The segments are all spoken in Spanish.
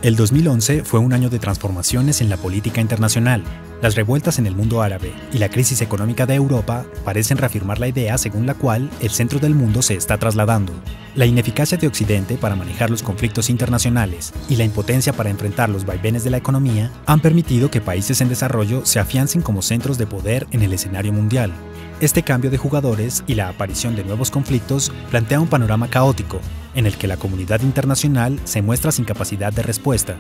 El 2011 fue un año de transformaciones en la política internacional. Las revueltas en el mundo árabe y la crisis económica de Europa parecen reafirmar la idea según la cual el centro del mundo se está trasladando. La ineficacia de Occidente para manejar los conflictos internacionales y la impotencia para enfrentar los vaivenes de la economía han permitido que países en desarrollo se afiancen como centros de poder en el escenario mundial. Este cambio de jugadores y la aparición de nuevos conflictos plantea un panorama caótico, en el que la comunidad internacional se muestra sin capacidad de respuesta.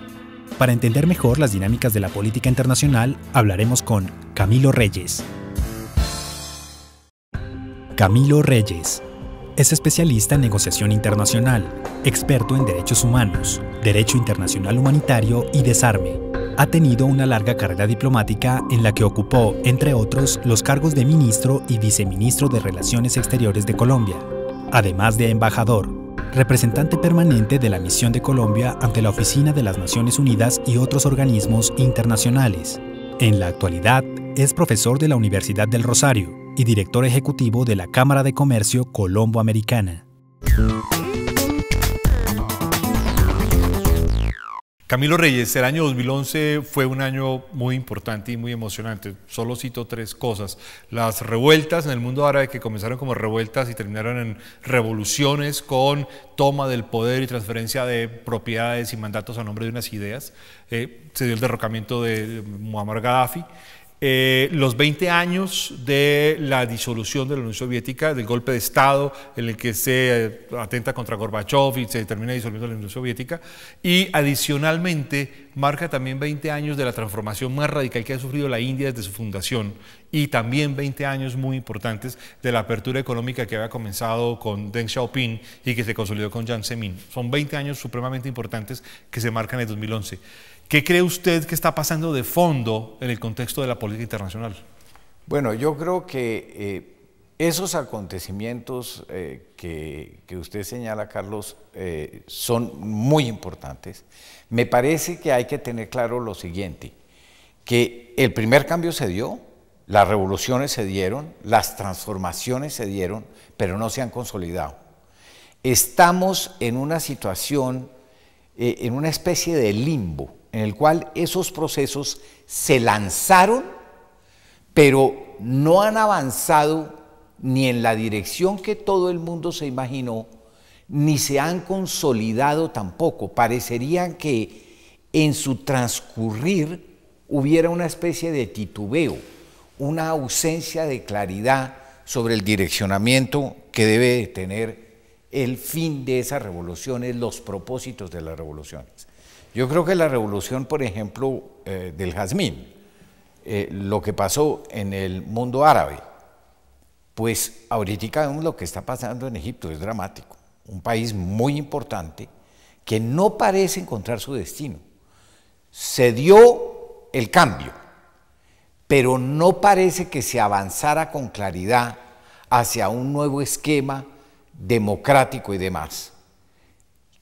Para entender mejor las dinámicas de la política internacional, hablaremos con Camilo Reyes. Camilo Reyes es especialista en negociación internacional, experto en derechos humanos, derecho internacional humanitario y desarme. Ha tenido una larga carrera diplomática en la que ocupó, entre otros, los cargos de ministro y viceministro de Relaciones Exteriores de Colombia, además de embajador, representante permanente de la Misión de Colombia ante la Oficina de las Naciones Unidas y otros organismos internacionales. En la actualidad, es profesor de la Universidad del Rosario y director ejecutivo de la Cámara de Comercio Colombo-Americana. Camilo Reyes, el año 2011 fue un año muy importante y muy emocionante. Solo cito tres cosas. Las revueltas en el mundo árabe, que comenzaron como revueltas y terminaron en revoluciones con toma del poder y transferencia de propiedades y mandatos a nombre de unas ideas. Se dio el derrocamiento de Muammar Gaddafi. Los 20 años de la disolución de la Unión Soviética, del golpe de Estado en el que se atenta contra Gorbachev y se termina disolviendo la Unión Soviética, y adicionalmente marca también 20 años de la transformación más radical que ha sufrido la India desde su fundación, y también 20 años muy importantes de la apertura económica que había comenzado con Deng Xiaoping y que se consolidó con Jiang Zemin. Son 20 años supremamente importantes que se marcan en el 2011. ¿Qué cree usted que está pasando de fondo en el contexto de la política internacional? Bueno, yo creo que esos acontecimientos que usted señala, Carlos, son muy importantes. Me parece que hay que tener claro lo siguiente, que el primer cambio se dio, las revoluciones se dieron, las transformaciones se dieron, pero no se han consolidado. Estamos en una situación, en una especie de limbo, en el cual esos procesos se lanzaron, pero no han avanzado ni en la dirección que todo el mundo se imaginó, ni se han consolidado tampoco. Parecerían que en su transcurrir hubiera una especie de titubeo, una ausencia de claridad sobre el direccionamiento que debe de tener el fin de esas revoluciones, los propósitos de las revoluciones. Yo creo que la revolución, por ejemplo, del jazmín, lo que pasó en el mundo árabe, pues ahorita vemos lo que está pasando en Egipto, es dramático. Un país muy importante que no parece encontrar su destino. Se dio el cambio, pero no parece que se avanzara con claridad hacia un nuevo esquema democrático y demás,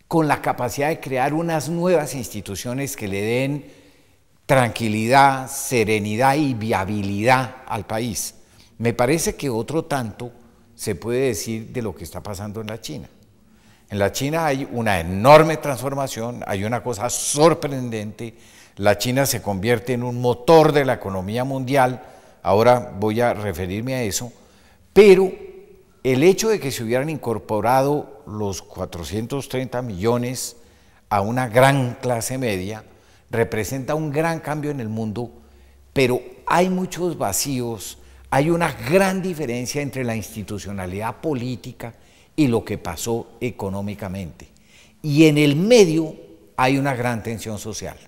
con la capacidad de crear unas nuevas instituciones que le den tranquilidad, serenidad y viabilidad al país. Me parece que otro tanto se puede decir de lo que está pasando en la China. En la China hay una enorme transformación, hay una cosa sorprendente. La China se convierte en un motor de la economía mundial, ahora voy a referirme a eso, pero el hecho de que se hubieran incorporado los 430 millones a una gran clase media representa un gran cambio en el mundo, pero hay muchos vacíos, hay una gran diferencia entre la institucionalidad política y lo que pasó económicamente. Y en el medio hay una gran tensión social.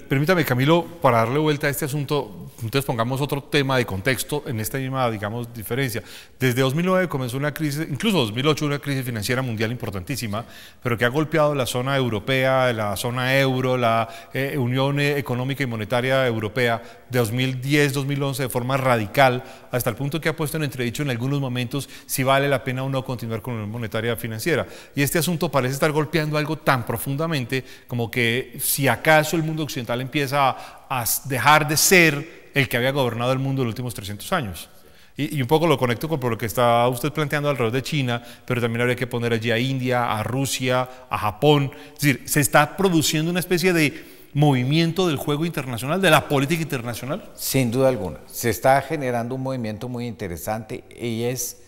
Permítame, Camilo, para darle vuelta a este asunto, entonces pongamos otro tema de contexto en esta misma, digamos, diferencia. Desde 2009 comenzó una crisis, incluso 2008 una crisis financiera mundial importantísima, pero que ha golpeado la zona europea, la zona euro, la Unión Económica y Monetaria Europea de 2010-2011 de forma radical, hasta el punto que ha puesto en entredicho en algunos momentos si vale la pena o no continuar con la Unión Monetaria Financiera. Y este asunto parece estar golpeando algo tan profundamente como que si acaso el mundo occidental empieza a dejar de ser el que había gobernado el mundo en los últimos 300 años. Y un poco lo conecto con lo que está usted planteando alrededor de China, pero también habría que poner allí a India, a Rusia, a Japón. Es decir, se está produciendo una especie de movimiento del juego internacional, de la política internacional. Sin duda alguna. Se está generando un movimiento muy interesante y es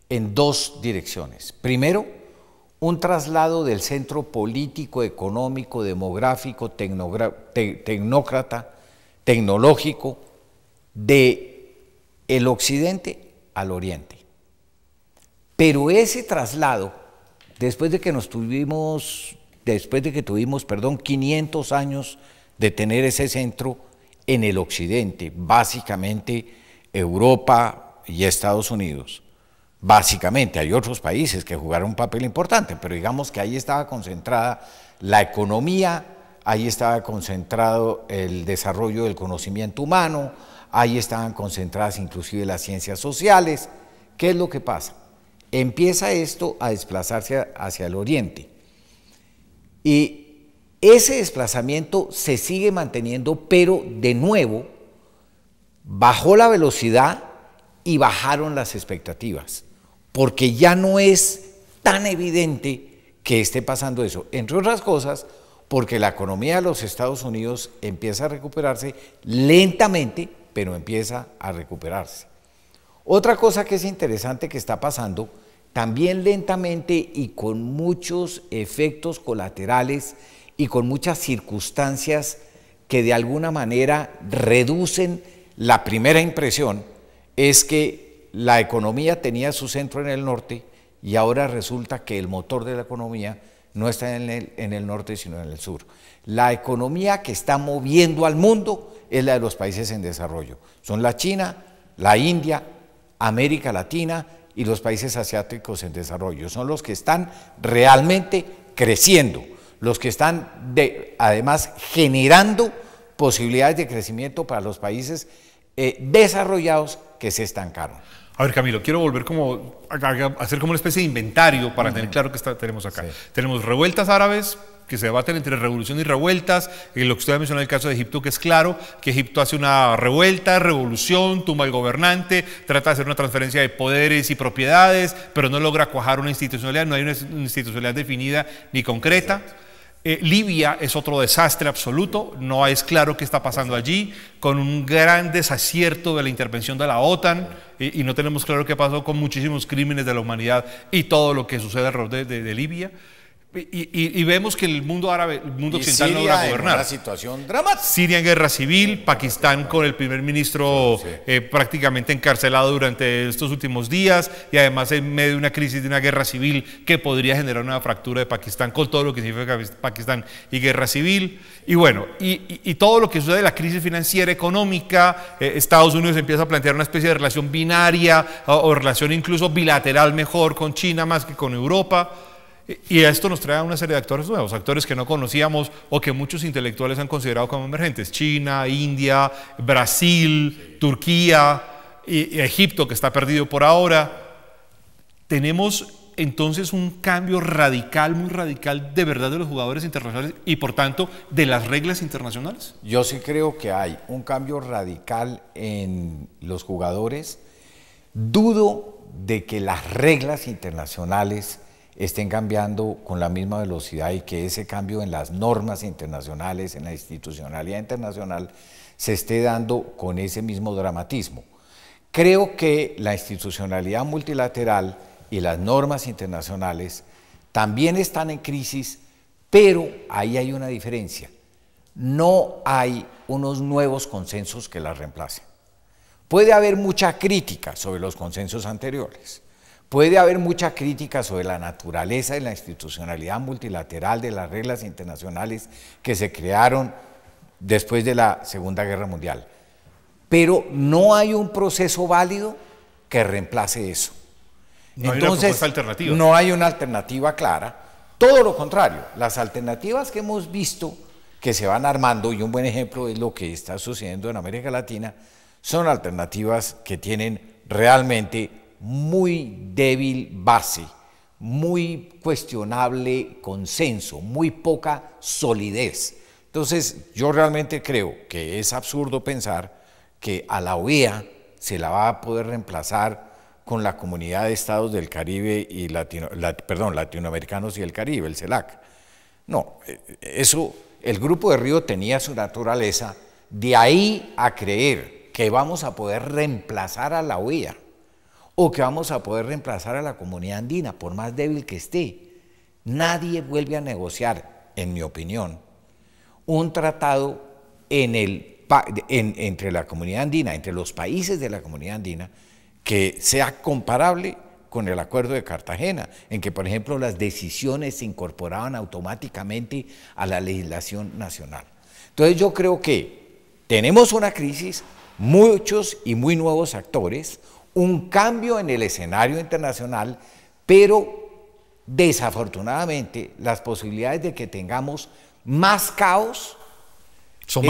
en dos direcciones. Primero, un traslado del centro político, económico, demográfico, tecnócrata, tecnológico, de el occidente al oriente. Pero ese traslado, después de que tuvimos 500 años de tener ese centro en el occidente, básicamente Europa y Estados Unidos, básicamente hay otros países que jugaron un papel importante, pero digamos que ahí estaba concentrada la economía, ahí estaba concentrado el desarrollo del conocimiento humano, ahí estaban concentradas inclusive las ciencias sociales. ¿Qué es lo que pasa? Empieza esto a desplazarse hacia el oriente y ese desplazamiento se sigue manteniendo, pero de nuevo bajó la velocidad y bajaron las expectativas, porque ya no es tan evidente que esté pasando eso, entre otras cosas porque la economía de los Estados Unidos empieza a recuperarse lentamente, pero empieza a recuperarse. Otra cosa que es interesante que está pasando, también lentamente y con muchos efectos colaterales y con muchas circunstancias que de alguna manera reducen la primera impresión, es que la economía tenía su centro en el norte y ahora resulta que el motor de la economía no está en el norte sino en el sur. La economía que está moviendo al mundo es la de los países en desarrollo. Son la China, la India, América Latina y los países asiáticos en desarrollo. Son los que están realmente creciendo, los que están además generando posibilidades de crecimiento para los países desarrollados que se estancaron. A ver, Camilo, quiero volver como a hacer como una especie de inventario para tener claro que tenemos acá. Sí. Tenemos revueltas árabes que se debaten entre revolución y revueltas, lo que usted ha mencionado en el caso de Egipto, que es claro que Egipto hace una revuelta, revolución, tumba al gobernante, trata de hacer una transferencia de poderes y propiedades, pero no logra cuajar una institucionalidad, no hay una institucionalidad definida ni concreta. Libia es otro desastre absoluto, no es claro qué está pasando allí, con un gran desacierto de la intervención de la OTAN, y no tenemos claro qué pasó con muchísimos crímenes de la humanidad y todo lo que sucede alrededor de Libia. Y vemos que el mundo árabe, el mundo occidental no logra gobernar. Una situación dramática. Siria en guerra civil, Pakistán con el primer ministro prácticamente encarcelado durante estos últimos días y además en medio de una crisis de una guerra civil que podría generar una fractura de Pakistán con todo lo que significa Pakistán y guerra civil. Y bueno, y todo lo que sucede, la crisis financiera, económica, Estados Unidos empieza a plantear una especie de relación binaria o relación incluso bilateral mejor con China más que con Europa. Y esto nos trae una serie de actores nuevos, actores que no conocíamos o que muchos intelectuales han considerado como emergentes. China, India, Brasil, Turquía, y Egipto, que está perdido por ahora. Tenemos entonces un cambio radical, muy radical, de verdad de los jugadores internacionales y por tanto de las reglas internacionales. Yo sí creo que hay un cambio radical en los jugadores. Dudo de que las reglas internacionales estén cambiando con la misma velocidad y que ese cambio en las normas internacionales, en la institucionalidad internacional, se esté dando con ese mismo dramatismo. Creo que la institucionalidad multilateral y las normas internacionales también están en crisis, pero ahí hay una diferencia. No hay unos nuevos consensos que las reemplacen. Puede haber mucha crítica sobre los consensos anteriores. Puede haber mucha crítica sobre la naturaleza de la institucionalidad multilateral, de las reglas internacionales que se crearon después de la Segunda Guerra Mundial. Pero no hay un proceso válido que reemplace eso. No hay una propuesta alternativa. No hay una alternativa clara. Todo lo contrario, las alternativas que hemos visto que se van armando, y un buen ejemplo es lo que está sucediendo en América Latina, son alternativas que tienen realmente muy débil base, muy cuestionable consenso, muy poca solidez. Entonces, yo realmente creo que es absurdo pensar que a la OEA se la va a poder reemplazar con la Comunidad de Estados del Caribe y Latinoamericanos y el Caribe, el CELAC. No, eso, el Grupo de Río tenía su naturaleza, de ahí a creer que vamos a poder reemplazar a la OEA o que vamos a poder reemplazar a la Comunidad Andina, por más débil que esté. Nadie vuelve a negociar, en mi opinión, un tratado entre la Comunidad Andina, entre los países de la Comunidad Andina, que sea comparable con el Acuerdo de Cartagena, en que, por ejemplo, las decisiones se incorporaban automáticamente a la legislación nacional. Entonces yo creo que tenemos una crisis, muchos y muy nuevos actores, un cambio en el escenario internacional, pero desafortunadamente las posibilidades de que tengamos más caos son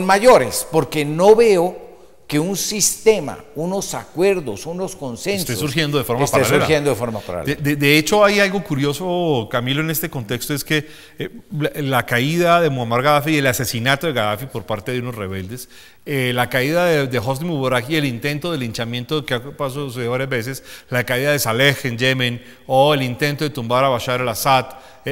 mayores, porque no veo que un sistema, unos acuerdos, unos consensos esté surgiendo de forma paralela. De hecho, hay algo curioso, Camilo, en este contexto, es que la caída de Muammar Gaddafi y el asesinato de Gaddafi por parte de unos rebeldes, la caída de Hosni Mubarak y el intento de linchamiento que ha pasado varias veces, la caída de Saleh en Yemen o el intento de tumbar a Bashar al-Assad,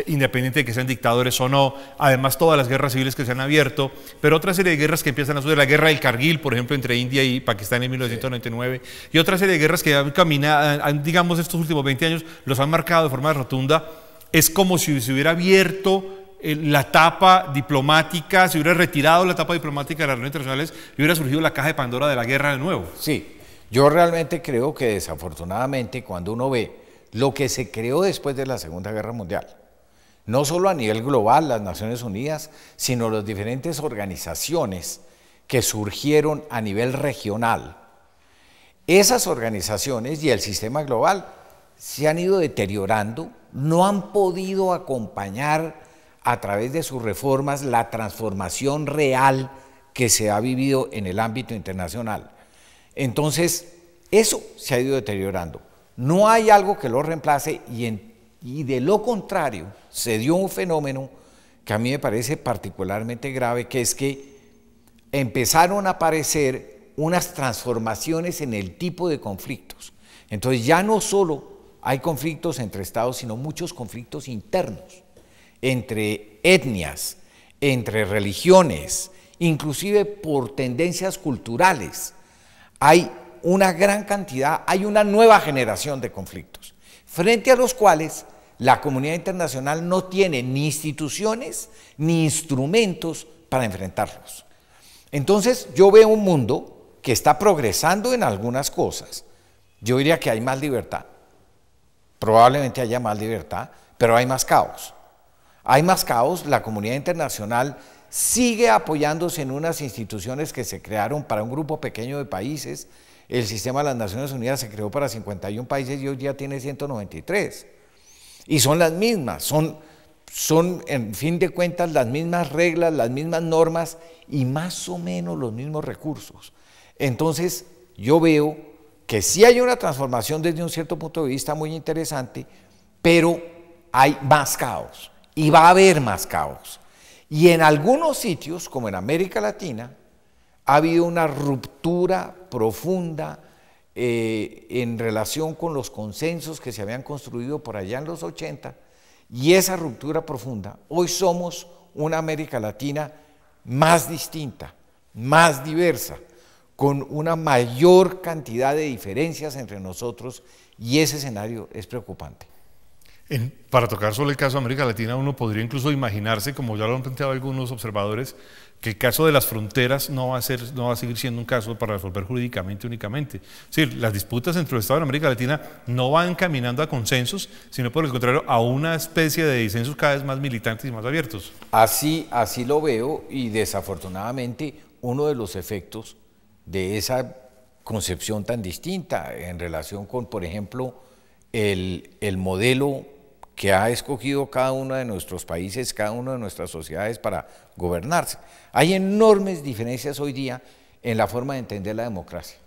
independiente de que sean dictadores o no, además todas las guerras civiles que se han abierto, pero otra serie de guerras que empiezan a suceder, la guerra del Kargil, por ejemplo, entre India y Pakistán en 1999, y otra serie de guerras que han caminado, digamos, estos últimos 20 años, los han marcado de forma rotunda. Es como si se hubiera abierto la etapa diplomática, se hubiera retirado la etapa diplomática de las relaciones internacionales y hubiera surgido la caja de Pandora de la guerra de nuevo. Sí, yo realmente creo que desafortunadamente cuando uno ve lo que se creó después de la Segunda Guerra Mundial, no solo a nivel global, las Naciones Unidas, sino las diferentes organizaciones que surgieron a nivel regional, esas organizaciones y el sistema global se han ido deteriorando, no han podido acompañar a través de sus reformas la transformación real que se ha vivido en el ámbito internacional. Entonces, eso se ha ido deteriorando. No hay algo que lo reemplace y de lo contrario, se dio un fenómeno que a mí me parece particularmente grave, que es que empezaron a aparecer unas transformaciones en el tipo de conflictos. Entonces ya no solo hay conflictos entre estados, sino muchos conflictos internos, entre etnias, entre religiones, inclusive por tendencias culturales. Hay una gran cantidad, hay una nueva generación de conflictos, frente a los cuales la comunidad internacional no tiene ni instituciones ni instrumentos para enfrentarlos. Entonces yo veo un mundo que está progresando en algunas cosas. Yo diría que hay más libertad, probablemente haya más libertad, pero hay más caos. Hay más caos, la comunidad internacional sigue apoyándose en unas instituciones que se crearon para un grupo pequeño de países. El sistema de las Naciones Unidas se creó para 51 países y hoy ya tiene 193. Y son las mismas, son en fin de cuentas las mismas reglas, las mismas normas y más o menos los mismos recursos. Entonces yo veo que sí hay una transformación desde un cierto punto de vista muy interesante, pero hay más caos y va a haber más caos. Y en algunos sitios, como en América Latina, ha habido una ruptura profunda en relación con los consensos que se habían construido por allá en los 80, y esa ruptura profunda, hoy somos una América Latina más distinta, más diversa, con una mayor cantidad de diferencias entre nosotros, y ese escenario es preocupante. Para tocar sobre el caso de América Latina, uno podría incluso imaginarse, como ya lo han planteado algunos observadores, que el caso de las fronteras no va a seguir siendo un caso para resolver jurídicamente únicamente. Es decir, las disputas entre los estados de América Latina no van caminando a consensos, sino por el contrario a una especie de disensos cada vez más militantes y más abiertos. Así lo veo, y desafortunadamente uno de los efectos de esa concepción tan distinta en relación con, por ejemplo, el modelo que ha escogido cada uno de nuestros países, cada una de nuestras sociedades para gobernarse. Hay enormes diferencias hoy día en la forma de entender la democracia.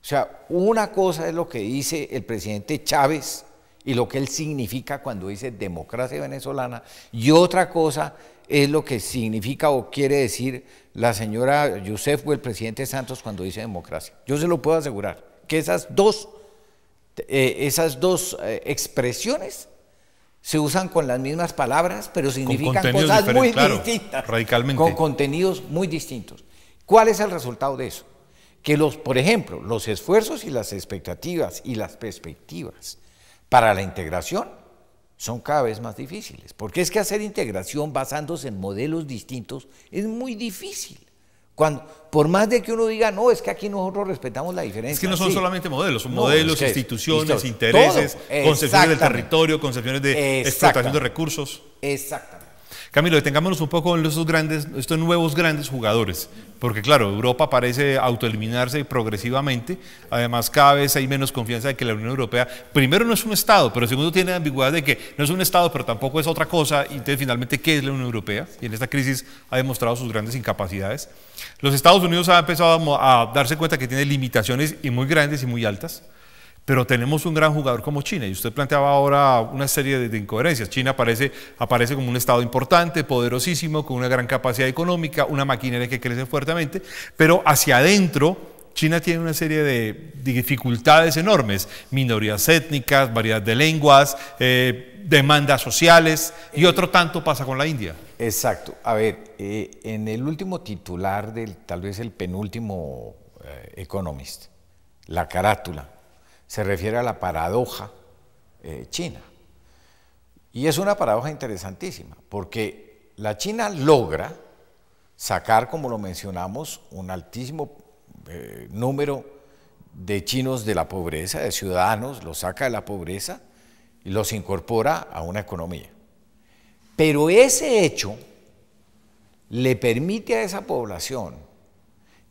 O sea, una cosa es lo que dice el presidente Chávez y lo que él significa cuando dice democracia venezolana, y otra cosa es lo que significa o quiere decir la señora Youssef o el presidente Santos cuando dice democracia. Yo se lo puedo asegurar, que esas dos expresiones se usan con las mismas palabras, pero significan cosas muy distintas, radicalmente. Con contenidos muy distintos. ¿Cuál es el resultado de eso? Que por ejemplo, los esfuerzos y las expectativas y las perspectivas para la integración son cada vez más difíciles, porque es que hacer integración basándose en modelos distintos es muy difícil. Por más de que uno diga, no, es que aquí nosotros respetamos la diferencia. Es que no son solamente modelos, son modelos, instituciones, intereses, concepciones del territorio, concepciones de explotación de recursos. Exactamente. Camilo, detengámonos un poco en estos nuevos grandes jugadores, porque claro, Europa parece autoeliminarse progresivamente, además cada vez hay menos confianza de que la Unión Europea, primero no es un Estado, pero segundo tiene la ambigüedad de que no es un Estado, pero tampoco es otra cosa, y entonces finalmente, ¿qué es la Unión Europea? Y en esta crisis ha demostrado sus grandes incapacidades. Los Estados Unidos han empezado a darse cuenta que tiene limitaciones y muy grandes y muy altas, pero tenemos un gran jugador como China, y usted planteaba ahora una serie de incoherencias. China aparece como un Estado importante, poderosísimo, con una gran capacidad económica, una maquinaria que crece fuertemente, pero hacia adentro China tiene una serie de dificultades enormes, minorías étnicas, variedad de lenguas, demandas sociales, y otro tanto pasa con la India. Exacto. A ver, en el último titular tal vez el penúltimo Economist, la carátula, se refiere a la paradoja china. Y es una paradoja interesantísima, porque la China logra sacar, como lo mencionamos, un altísimo número de chinos de la pobreza, de ciudadanos, los saca de la pobreza y los incorpora a una economía. Pero ese hecho le permite a esa población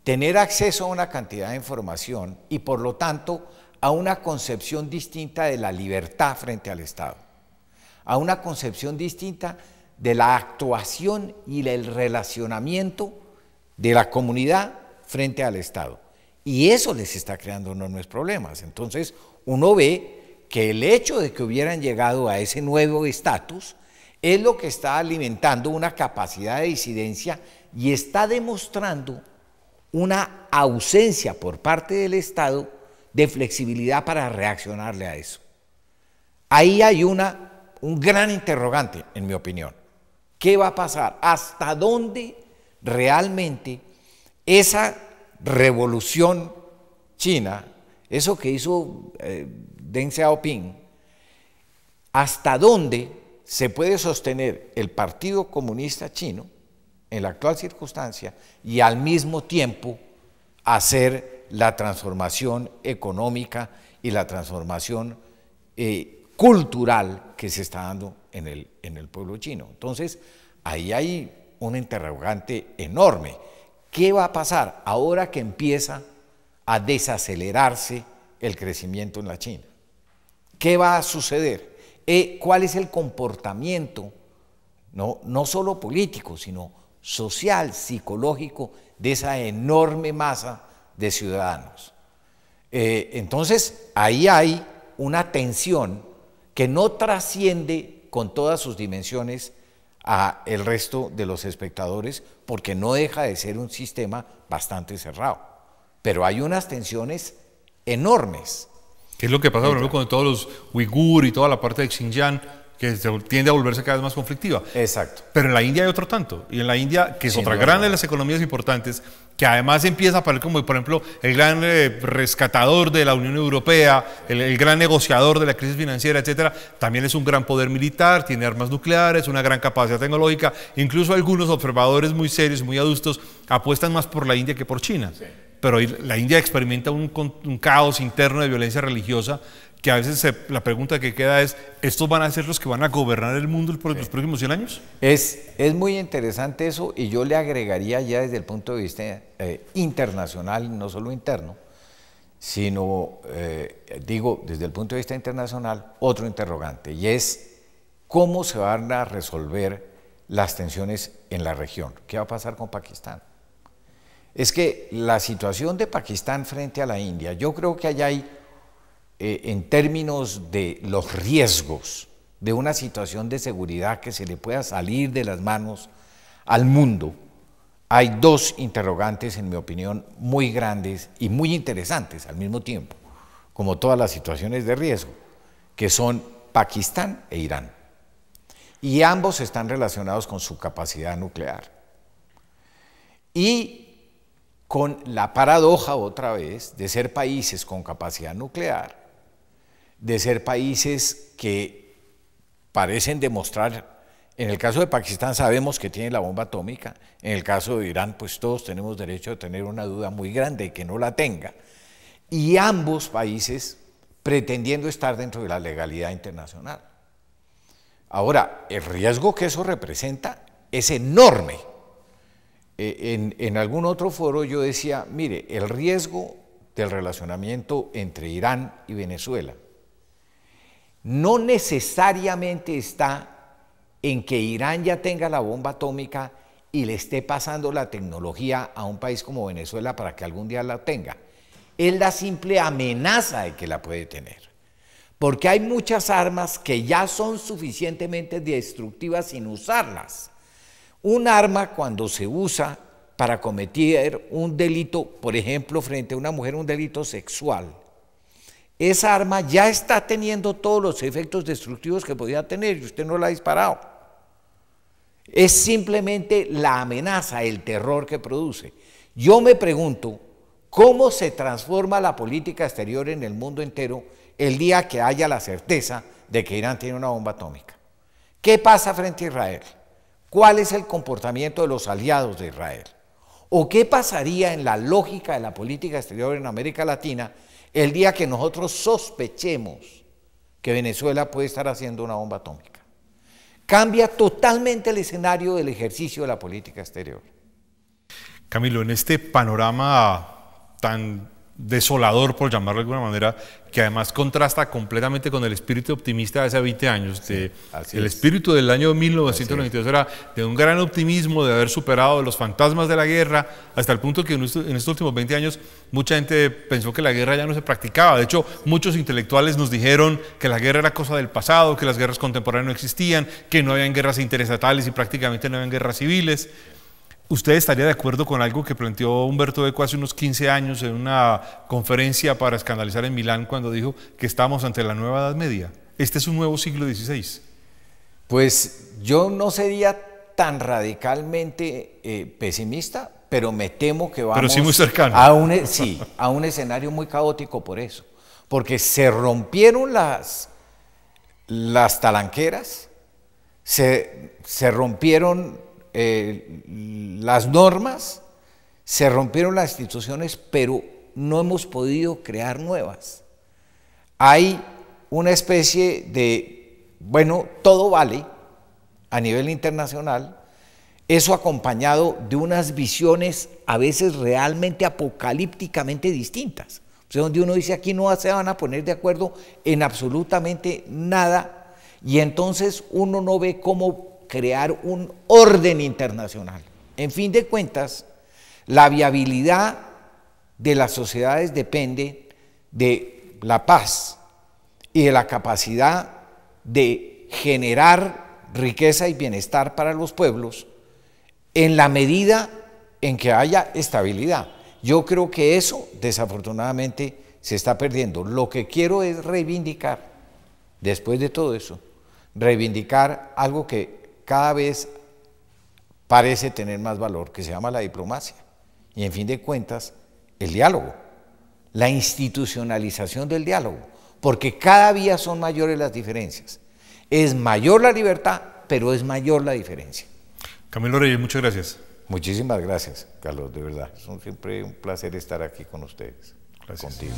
tener acceso a una cantidad de información y por lo tanto a una concepción distinta de la libertad frente al Estado, a una concepción distinta de la actuación y el relacionamiento de la comunidad frente al Estado. Y eso les está creando enormes problemas. Entonces, uno ve que el hecho de que hubieran llegado a ese nuevo estatus es lo que está alimentando una capacidad de disidencia y está demostrando una ausencia por parte del Estado de flexibilidad para reaccionarle a eso. Ahí hay un gran interrogante, en mi opinión. ¿Qué va a pasar? ¿Hasta dónde realmente esa revolución china, eso que hizo Deng Xiaoping, hasta dónde se puede sostener el Partido Comunista Chino en la actual circunstancia y al mismo tiempo hacer la transformación económica y la transformación cultural que se está dando en el pueblo chino? Entonces, ahí hay un interrogante enorme. ¿Qué va a pasar ahora que empieza a desacelerarse el crecimiento en la China? ¿Qué va a suceder? ¿Cuál es el comportamiento, no solo político, sino social, psicológico, de esa enorme masa de ciudadanos? Entonces, ahí hay una tensión que no trasciende con todas sus dimensiones a el resto de los espectadores, porque no deja de ser un sistema bastante cerrado. Pero hay unas tensiones enormes. ¿Qué es lo que pasa, por ejemplo, con todos los uigur y toda la parte de Xinjiang, que tiende a volverse cada vez más conflictiva? Exacto. Pero en la India hay otro tanto. Y en la India, que es otra gran de las economías importantes, que además empieza a aparecer como, por ejemplo, el gran rescatador de la Unión Europea, el gran negociador de la crisis financiera, etcétera, también es un gran poder militar, tiene armas nucleares, una gran capacidad tecnológica. Incluso algunos observadores muy serios, muy adustos, apuestan más por la India que por China. Sí. Pero la India experimenta un caos interno de violencia religiosa que a veces la pregunta que queda es, ¿estos van a ser los que van a gobernar el mundo por los próximos 100 años? Es muy interesante eso, y yo le agregaría ya desde el punto de vista internacional, no solo interno, sino, digo, desde el punto de vista internacional, otro interrogante, y es cómo se van a resolver las tensiones en la región. ¿Qué va a pasar con Pakistán? Es que la situación de Pakistán frente a la India, yo creo que allá hay en términos de los riesgos de una situación de seguridad que se le pueda salir de las manos al mundo, hay dos interrogantes, en mi opinión, muy grandes y muy interesantes al mismo tiempo, como todas las situaciones de riesgo, que son Pakistán e Irán. Y ambos están relacionados con su capacidad nuclear. Y con la paradoja, otra vez, de ser países con capacidad nuclear, de ser países que parecen demostrar, en el caso de Pakistán sabemos que tiene la bomba atómica, en el caso de Irán pues todos tenemos derecho a tener una duda muy grande de que no la tenga, y ambos países pretendiendo estar dentro de la legalidad internacional. Ahora, el riesgo que eso representa es enorme. En algún otro foro yo decía, mire, el riesgo del relacionamiento entre Irán y Venezuela no necesariamente está en que Irán ya tenga la bomba atómica y le esté pasando la tecnología a un país como Venezuela para que algún día la tenga. Es la simple amenaza de que la puede tener. Porque hay muchas armas que ya son suficientemente destructivas sin usarlas. Un arma cuando se usa para cometer un delito, por ejemplo, frente a una mujer, un delito sexual, esa arma ya está teniendo todos los efectos destructivos que podía tener y usted no la ha disparado. Es simplemente la amenaza, el terror que produce. Yo me pregunto, ¿cómo se transforma la política exterior en el mundo entero el día que haya la certeza de que Irán tiene una bomba atómica? ¿Qué pasa frente a Israel? ¿Cuál es el comportamiento de los aliados de Israel? ¿O qué pasaría en la lógica de la política exterior en América Latina el día que nosotros sospechemos que Venezuela puede estar haciendo una bomba atómica? Cambia totalmente el escenario del ejercicio de la política exterior. Camilo, en este panorama tan desolador, por llamarlo de alguna manera, que además contrasta completamente con el espíritu optimista de hace 20 años. Sí, el espíritu del año 1992 era de un gran optimismo, de haber superado los fantasmas de la guerra, hasta el punto que en estos últimos 20 años mucha gente pensó que la guerra ya no se practicaba. De hecho, muchos intelectuales nos dijeron que la guerra era cosa del pasado, que las guerras contemporáneas no existían, que no habían guerras interestatales y prácticamente no habían guerras civiles. ¿Usted estaría de acuerdo con algo que planteó Humberto Eco hace unos 15 años en una conferencia para escandalizar en Milán cuando dijo que estamos ante la nueva Edad Media? ¿Este es un nuevo siglo XVI? Pues yo no sería tan radicalmente pesimista, pero me temo que vamos sí muy cercano. a un escenario muy caótico por eso. Porque se rompieron las talanqueras, se rompieron las normas, se rompieron las instituciones, pero no hemos podido crear nuevas. Hay una especie de, bueno, todo vale a nivel internacional, eso acompañado de unas visiones a veces realmente apocalípticamente distintas. O sea, donde uno dice aquí no se van a poner de acuerdo en absolutamente nada y entonces uno no ve cómo crear un orden internacional. En fin de cuentas, la viabilidad de las sociedades depende de la paz y de la capacidad de generar riqueza y bienestar para los pueblos en la medida en que haya estabilidad. Yo creo que eso, desafortunadamente, se está perdiendo. Lo que quiero es reivindicar, después de todo eso, reivindicar algo que cada vez parece tener más valor, que se llama la diplomacia. Y en fin de cuentas, el diálogo, la institucionalización del diálogo, porque cada día son mayores las diferencias. Es mayor la libertad, pero es mayor la diferencia. Camilo Reyes, muchas gracias. Muchísimas gracias, Carlos, de verdad. Es siempre un placer estar aquí con ustedes. Gracias. Contigo.